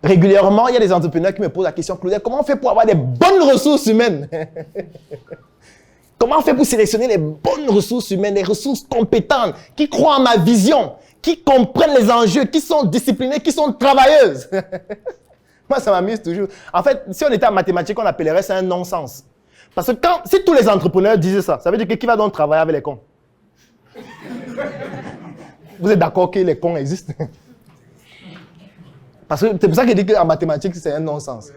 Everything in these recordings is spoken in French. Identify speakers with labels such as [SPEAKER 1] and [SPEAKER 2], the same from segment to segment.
[SPEAKER 1] Régulièrement, il y a des entrepreneurs qui me posent la question, Claudel, comment on fait pour avoir des bonnes ressources humaines? Comment on fait pour sélectionner les bonnes ressources humaines, les ressources compétentes, qui croient en ma vision, qui comprennent les enjeux, qui sont disciplinées, qui sont travailleuses? Moi, ça m'amuse toujours. En fait, si on était en mathématiques, on appellerait ça un non-sens. Parce que si tous les entrepreneurs disaient ça, ça veut dire que qui va donc travailler avec les cons? Vous êtes d'accord que les cons existent? Parce que c'est pour ça que je dis qu'en mathématiques, c'est un non-sens.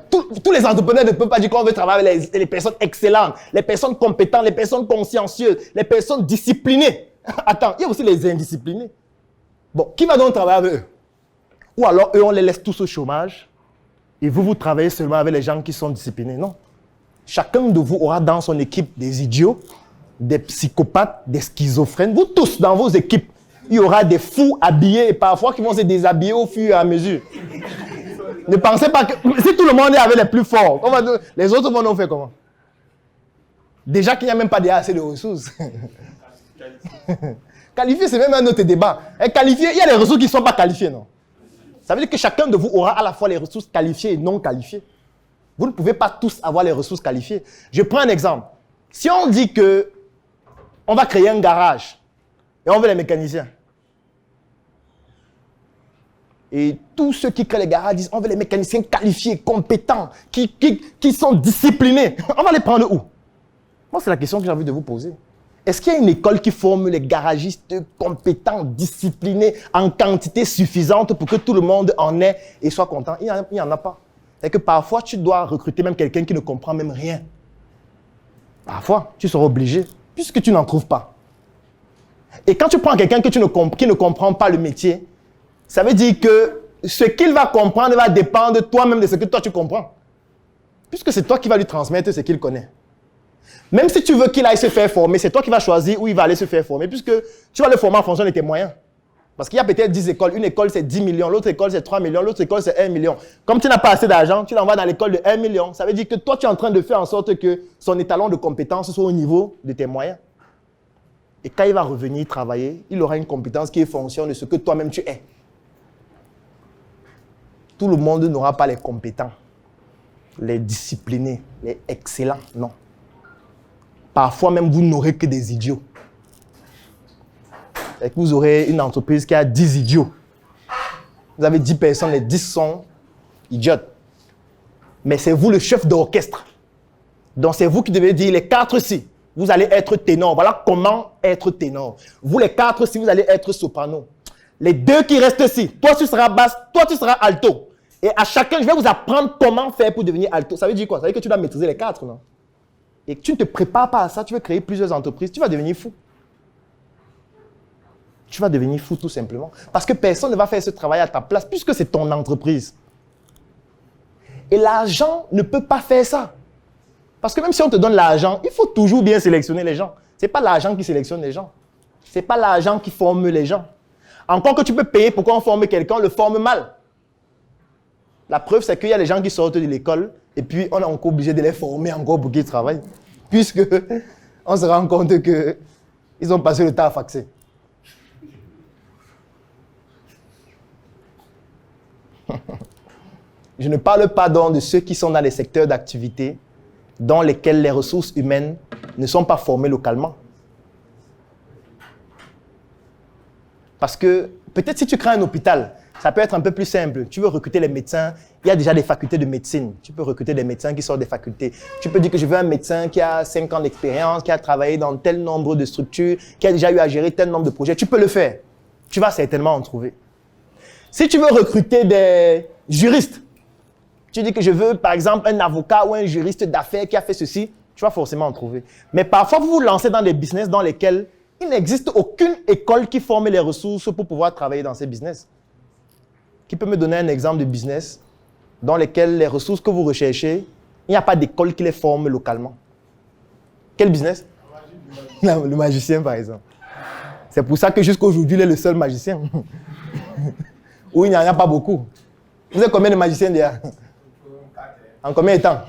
[SPEAKER 1] Tous les entrepreneurs ne peuvent pas dire qu'on veut travailler avec les personnes excellentes, les personnes compétentes, les personnes consciencieuses, les personnes disciplinées. Attends, il y a aussi les indisciplinés. Bon, qui va donc travailler avec eux? Ou alors, eux, on les laisse tous au chômage et vous travaillez seulement avec les gens qui sont disciplinés. Non. Chacun de vous aura dans son équipe des idiots, des psychopathes, des schizophrènes. Vous tous, dans vos équipes, il y aura des fous habillés et parfois qui vont se déshabiller au fur et à mesure. Ne pensez pas que si tout le monde est avec les plus forts, les autres vont nous faire comment? Déjà qu'il n'y a même pas assez de ressources. Qualifié, c'est même un autre débat. Et qualifié, il y a les ressources qui ne sont pas qualifiées, non? Ça veut dire que chacun de vous aura à la fois les ressources qualifiées et non qualifiées. Vous ne pouvez pas tous avoir les ressources qualifiées. Je prends un exemple. Si on dit que on va créer un garage et on veut les mécaniciens, et tous ceux qui créent les garages disent on veut les mécaniciens qualifiés, compétents, qui sont disciplinés. On va les prendre où? Moi, c'est la question que j'ai envie de vous poser. Est-ce qu'il y a une école qui forme les garagistes compétents, disciplinés, en quantité suffisante pour que tout le monde en ait et soit content? Il n'y en a pas. C'est que parfois, tu dois recruter même quelqu'un qui ne comprend même rien. Parfois, tu seras obligé, puisque tu n'en trouves pas. Et quand tu prends quelqu'un qui ne comprend pas le métier, ça veut dire que ce qu'il va comprendre va dépendre toi-même de ce que toi tu comprends. Puisque c'est toi qui vas lui transmettre ce qu'il connaît. Même si tu veux qu'il aille se faire former, c'est toi qui vas choisir où il va aller se faire former, puisque tu vas le former en fonction de tes moyens. Parce qu'il y a peut-être 10 écoles. Une école, c'est 10 millions. L'autre école, c'est 3 millions. L'autre école, c'est 1 million. Comme tu n'as pas assez d'argent, tu l'envoies dans l'école de 1 million. Ça veut dire que toi, tu es en train de faire en sorte que son étalon de compétence soit au niveau de tes moyens. Et quand il va revenir travailler, il aura une compétence qui est fonction de ce que toi-même tu es. Tout le monde n'aura pas les compétents, les disciplinés, les excellents, non. Parfois même, vous n'aurez que des idiots. Et que vous aurez une entreprise qui a 10 idiots. Vous avez 10 personnes, les 10 sont idiotes. Mais c'est vous le chef d'orchestre. Donc c'est vous qui devez dire les 4-ci. Vous allez être ténor. Voilà comment être ténor. Vous les 4-ci, vous allez être soprano. Les 2 qui restent ici, toi tu seras basse, toi tu seras alto. Et à chacun, je vais vous apprendre comment faire pour devenir alto. Ça veut dire quoi? Ça veut dire que tu dois maîtriser les 4, non? Et que tu ne te prépares pas à ça, tu veux créer plusieurs entreprises, tu vas devenir fou. Tu vas devenir fou tout simplement. Parce que personne ne va faire ce travail à ta place puisque c'est ton entreprise. Et l'argent ne peut pas faire ça. Parce que même si on te donne l'argent, il faut toujours bien sélectionner les gens. Ce n'est pas l'argent qui sélectionne les gens. Ce n'est pas l'argent qui forme les gens. Encore que tu peux payer pour qu'on forme quelqu'un, on le forme mal. La preuve, c'est qu'il y a des gens qui sortent de l'école et puis on est encore obligé de les former encore pour qu'ils travaillent. Puisque on se rend compte qu'ils ont passé le temps à faxer. Je ne parle pas donc de ceux qui sont dans les secteurs d'activité dans lesquels les ressources humaines ne sont pas formées localement. Parce que peut-être si tu crées un hôpital, ça peut être un peu plus simple. Tu veux recruter les médecins, il y a déjà des facultés de médecine. Tu peux recruter des médecins qui sortent des facultés. Tu peux dire que je veux un médecin qui a 5 ans d'expérience, qui a travaillé dans tel nombre de structures, qui a déjà eu à gérer tel nombre de projets. Tu peux le faire. Tu vas certainement en trouver. Si tu veux recruter des juristes, tu dis que je veux par exemple un avocat ou un juriste d'affaires qui a fait ceci, tu vas forcément en trouver. Mais parfois, vous vous lancez dans des business dans lesquels il n'existe aucune école qui forme les ressources pour pouvoir travailler dans ces business. Qui peut me donner un exemple de business dans lequel les ressources que vous recherchez, il n'y a pas d'école qui les forme localement? Quel business? Le magicien, par exemple. C'est pour ça que jusqu'à aujourd'hui, il est le seul magicien. Où il n'y en a pas beaucoup. Vous êtes combien de magiciens déjà? En combien de temps?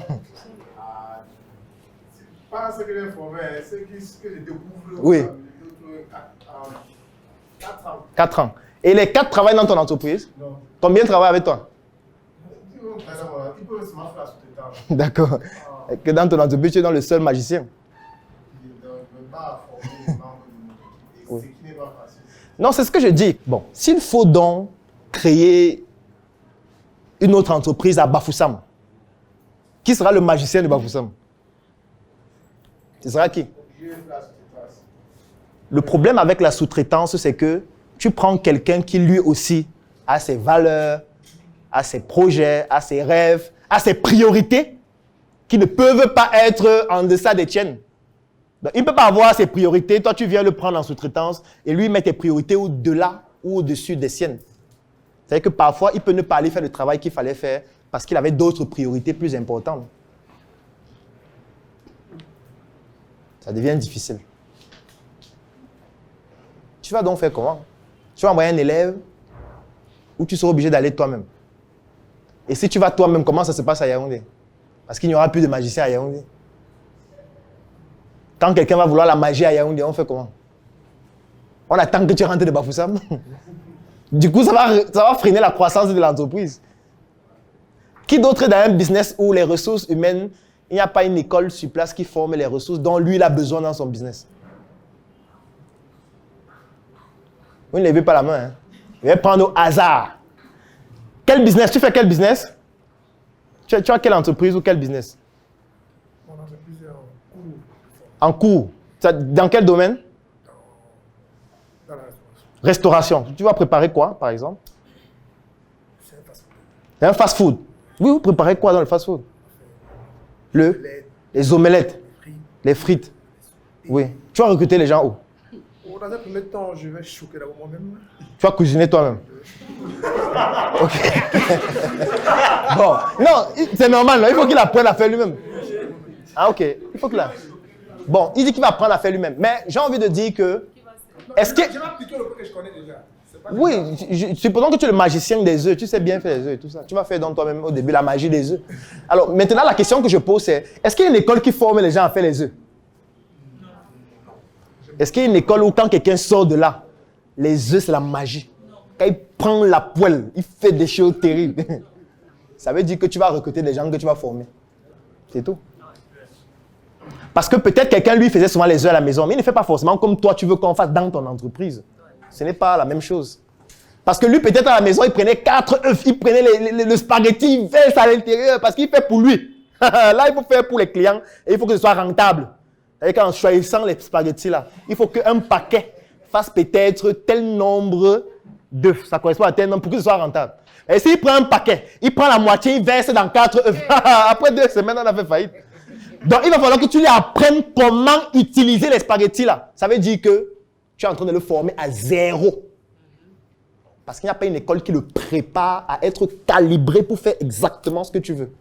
[SPEAKER 2] Pas ce que j'ai formé, ce que je découvre.
[SPEAKER 1] Oui.
[SPEAKER 2] 4 ans.
[SPEAKER 1] 4 ans. Et les 4 travaillent dans ton entreprise?
[SPEAKER 2] Non.
[SPEAKER 1] Combien travaillent avec toi?
[SPEAKER 2] Il peut se marcher la sous-traitance.
[SPEAKER 1] D'accord. Que dans ton entreprise, tu es dans le seul magicien.
[SPEAKER 2] Il ne veut pas former les membres de mon équipe. Ce qui n'est pas facile.
[SPEAKER 1] Non, c'est ce que je dis. Bon, s'il faut donc créer une autre entreprise à Bafoussam, qui sera le magicien de Bafoussam? Ce sera qui? Le problème avec la sous-traitance, c'est que tu prends quelqu'un qui lui aussi a ses valeurs, a ses projets, a ses rêves, a ses priorités qui ne peuvent pas être en deçà des tiennes. Donc, il ne peut pas avoir ses priorités. Toi, tu viens le prendre en sous-traitance et lui met tes priorités au-delà ou au-dessus des siennes. C'est-à-dire que parfois, il peut ne pas aller faire le travail qu'il fallait faire parce qu'il avait d'autres priorités plus importantes. Ça devient difficile. Tu vas donc faire comment? Tu vas envoyer un élève ou tu seras obligé d'aller toi-même. Et si tu vas toi-même, comment ça se passe à Yaoundé? Parce qu'il n'y aura plus de magicien à Yaoundé. Quand quelqu'un va vouloir la magie à Yaoundé, on fait comment? On attend que tu rentres de Bafoussam. Du coup, ça va freiner la croissance de l'entreprise. Qui d'autre est dans un business où les ressources humaines, il n'y a pas une école sur place qui forme les ressources dont lui, il a besoin dans son business? Vous ne levez pas la main. Hein? Je vais prendre au hasard. Quel business? Tu fais quel business? Tu as quelle entreprise ou quel business?
[SPEAKER 2] Mon entreprise est
[SPEAKER 1] en cours. Dans quel domaine?
[SPEAKER 2] Dans la restauration.
[SPEAKER 1] Restauration. Tu vas préparer quoi, par exemple?
[SPEAKER 2] C'est un fast-food.
[SPEAKER 1] C'est un fast-food. Oui, vous préparez quoi dans le fast-food? Les omelettes. Les frites. Oui. Tu vas recruter les gens où?
[SPEAKER 2] Dans un premier temps, je vais choquer d'abord moi-même.
[SPEAKER 1] Tu vas cuisiner toi-même. Ok. Bon, non, c'est normal, non? Il faut qu'il apprenne à faire lui-même. Ah, ok. Il faut qu'il a. Bon, il dit qu'il va apprendre à faire lui-même. Mais j'ai envie de dire que. Est-ce que.
[SPEAKER 2] Je vais appliquer le peu que je connais déjà.
[SPEAKER 1] Oui, supposons que tu es le magicien des œufs, tu sais bien faire les œufs et tout ça. Tu vas faire donc toi-même au début la magie des œufs. Alors maintenant, la question que je pose, c'est est-ce qu'il y a une école qui forme les gens à faire les œufs? Est-ce qu'il y a une école où quand quelqu'un sort de là, les œufs c'est la magie? Quand il prend la poêle, il fait des choses terribles. Ça veut dire que tu vas recruter des gens que tu vas former. C'est tout. Parce que peut-être quelqu'un lui faisait souvent les œufs à la maison, mais il ne fait pas forcément comme toi tu veux qu'on fasse dans ton entreprise. Ce n'est pas la même chose. Parce que lui, peut-être à la maison, il prenait 4 œufs, il prenait le spaghetti, il verse à l'intérieur parce qu'il fait pour lui. Là, il faut faire pour les clients et il faut que ce soit rentable. C'est-à-dire qu'en choisissant les spaghettis là, il faut qu'un paquet fasse peut-être tel nombre d'œufs. Ça correspond à tel nombre pour que ce soit rentable. Et s'il prend un paquet, il prend la moitié, il verse dans 4 œufs. Après 2 semaines, on a fait faillite. Donc, il va falloir que tu lui apprennes comment utiliser les spaghettis là. Ça veut dire que tu es en train de le former à zéro. Parce qu'il n'y a pas une école qui le prépare à être calibré pour faire exactement ce que tu veux.